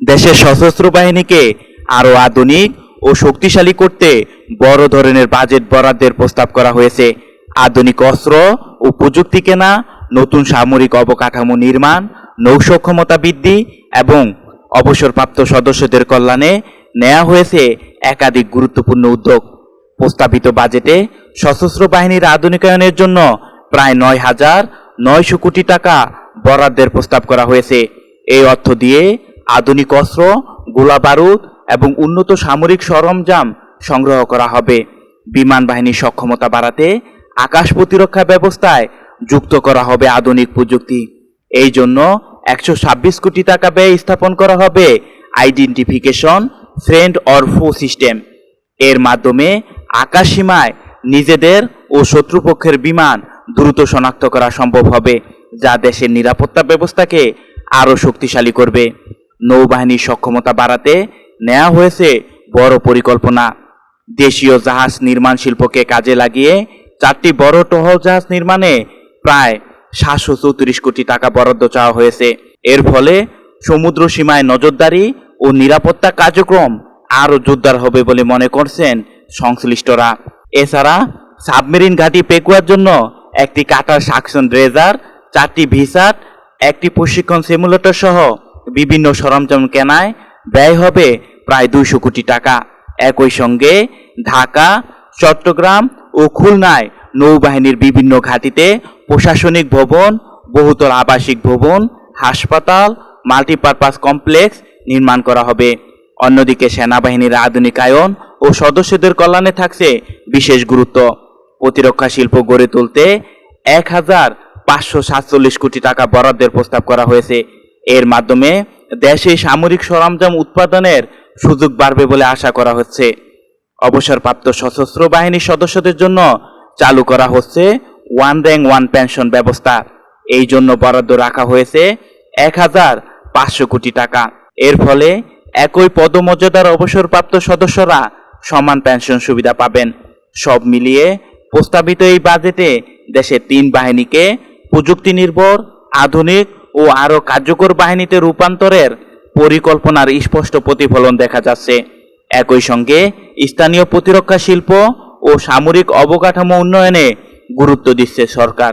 দেশের সশস্ত্র বাহিনীকে আরও আধুনিক ও শক্তিশালী করতে বড় ধরনের বাজেট বরাদ্দের প্রস্তাব করা হয়েছে। আধুনিক অস্ত্র ও প্রযুক্তি কেনা, নতুন সামরিক অবকাঠামো নির্মাণ, নৌসক্ষমতা বৃদ্ধি এবং অবসরপ্রাপ্ত সদস্যদের কল্যাণে নেওয়া হয়েছে একাধিক গুরুত্বপূর্ণ উদ্যোগ। প্রস্তাবিত বাজেটে সশস্ত্র বাহিনীর আধুনিকায়নের জন্য প্রায় ৯,৯০০ কোটি টাকা বরাদ্দের প্রস্তাব করা হয়েছে। এই অর্থ দিয়ে আধুনিক অস্ত্র, গোলা বারুদ এবং উন্নত সামরিক সরঞ্জাম সংগ্রহ করা হবে। বিমান বাহিনীর সক্ষমতা বাড়াতে আকাশ প্রতিরক্ষা ব্যবস্থায় যুক্ত করা হবে আধুনিক প্রযুক্তি। এই জন্য ১২৬ কোটি টাকা ব্যয় স্থাপন করা হবে আইডেন্টিফিকেশন ফ্রেন্ড অর ফো সিস্টেম। এর মাধ্যমে আকাশ সীমায় নিজেদের ও শত্রুপক্ষের বিমান দ্রুত শনাক্ত করা সম্ভব হবে, যা দেশের নিরাপত্তা ব্যবস্থাকে আরও শক্তিশালী করবে। নৌবাহিনীর সক্ষমতা বাড়াতে নেওয়া হয়েছে বড় পরিকল্পনা। দেশীয় জাহাজ নির্মাণ শিল্পকে কাজে লাগিয়ে 4টি বড় টহল জাহাজ নির্মাণে প্রায় 734 কোটি টাকা বরাদ্দ চাওয়া হয়েছে। এর ফলে সমুদ্র সীমায় নজরদারি ও নিরাপত্তা কার্যক্রম আরও জোরদার হবে বলে মনে করছেন সংশ্লিষ্টরা। এছাড়া সাবমেরিন ঘাঁটি পেকুয়ার জন্য একটি কাটার সাকশন ড্রেজার, 4টি ভিসাট, একটি প্রশিক্ষণ সিমুলেটর সহ বিভিন্ন সরঞ্জাম কেনায় ব্যয় হবে প্রায় 200 কোটি টাকা। একই সঙ্গে ঢাকা, চট্টগ্রাম ও খুলনায় নৌবাহিনীর বিভিন্ন ঘাঁটিতে প্রশাসনিক ভবন, বহুতল আবাসিক ভবন, হাসপাতাল, মাল্টিপারপাস কমপ্লেক্স নির্মাণ করা হবে। অন্যদিকে সেনাবাহিনীর আধুনিকায়ন ও সদস্যদের কল্যাণে থাকছে বিশেষ গুরুত্ব। প্রতিরক্ষা শিল্প গড়ে তুলতে 1,547 কোটি টাকা বরাদ্দের প্রস্তাব করা হয়েছে। এর মাধ্যমে দেশে সামরিক সরঞ্জাম উৎপাদনের সুযোগ বাড়বে বলে আশা করা হচ্ছে। অবসরপ্রাপ্ত সশস্ত্র বাহিনীর সদস্যদের জন্য চালু করা হচ্ছে ওয়ান র্যাঙ্ক ওয়ান পেনশন ব্যবস্থা। এই জন্য বরাদ্দ রাখা হয়েছে 1,500 কোটি টাকা। এর ফলে একই পদমর্যাদার অবসরপ্রাপ্ত সদস্যরা সমান পেনশন সুবিধা পাবেন। সব মিলিয়ে প্রস্তাবিত এই বাজেটে দেশের 3 বাহিনীকে প্রযুক্তি নির্ভর, আধুনিক ও আরও কার্যকর বাহিনীতে রূপান্তরের পরিকল্পনার স্পষ্ট প্রতিফলন দেখা যাচ্ছে। একই সঙ্গে স্থানীয় প্রতিরক্ষা শিল্প ও সামরিক অবকাঠামো উন্নয়নে গুরুত্ব দিচ্ছে সরকার।